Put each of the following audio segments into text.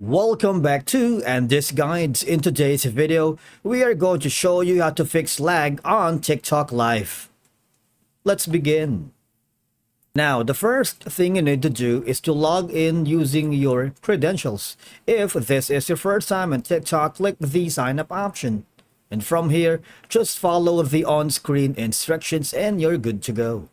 Welcome back to and this guides. In today's video, we are going to show you how to fix lag on TikTok Live. Let's begin. Now, the first thing you need to do is to log in using your credentials. If this is your first time on TikTok, click the sign up option. And from here, just follow the on-screen instructions and you're good to go.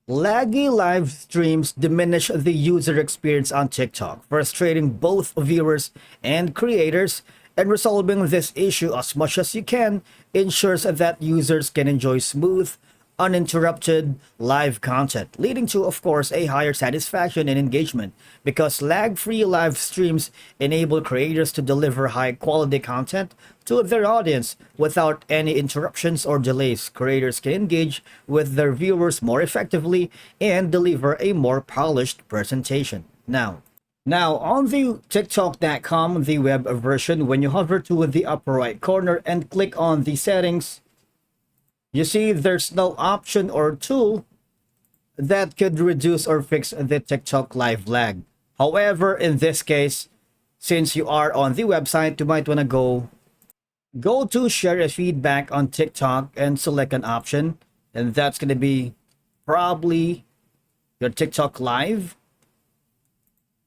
Laggy live streams diminish the user experience on TikTok, frustrating both viewers and creators, and resolving this issue as much as you can ensures that users can enjoy smooth, uninterrupted live content, leading to, of course, a higher satisfaction and engagement, because lag-free live streams enable creators to deliver high-quality content to their audience without any interruptions or delays. Creators can engage with their viewers more effectively and deliver a more polished presentation. Now on the TikTok.com, the web version, when you hover to the upper right corner and click on the settings, you see there's no option or tool that could reduce or fix the TikTok live lag. However, in this case, since you are on the website, you might want to go to share a feedback on TikTok and select an option, and that's going to be probably your TikTok live,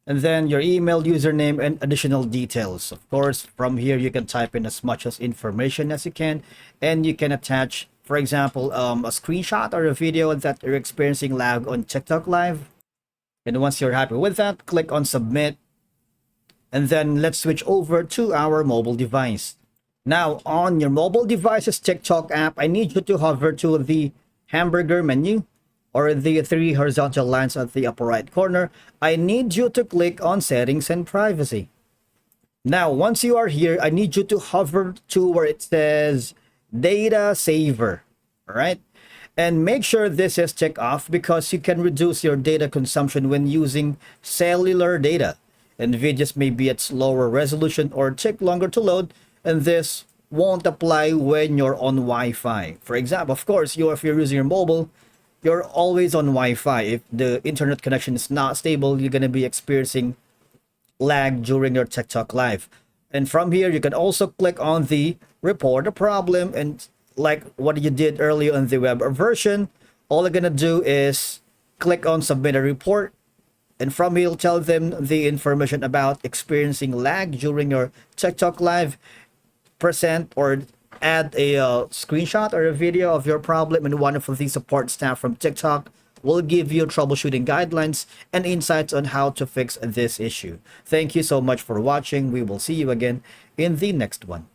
and then your email, username, and additional details. Of course, from here you can type in as much as information as you can, and you can attach, for example, a screenshot or a video that you're experiencing lag on TikTok live. And once you're happy with that, click on submit, and then let's switch over to our mobile device. Now, on your mobile device's TikTok app, I need you to hover to the hamburger menu or the three horizontal lines at the upper right corner. I need you to click on settings and privacy. Now, once you are here, I need you to hover to where it says data saver. All right. And make sure this is checked off, because you can reduce your data consumption when using cellular data, and videos may be at slower resolution or take longer to load, and this won't apply when you're on Wi-Fi. For example, of course, if you're using your mobile, you're always on Wi-Fi. If the internet connection is not stable, you're going to be experiencing lag during your TikTok live. And from here, you can also click on the report a problem, and like what you did earlier on the web version, all you're going to do is click on submit a report, and from here, you'll tell them the information about experiencing lag during your TikTok live. Present or add a screenshot or a video of your problem, and one of the support staff from TikTok will give you troubleshooting guidelines and insights on how to fix this issue. Thank you so much for watching. We will see you again in the next one.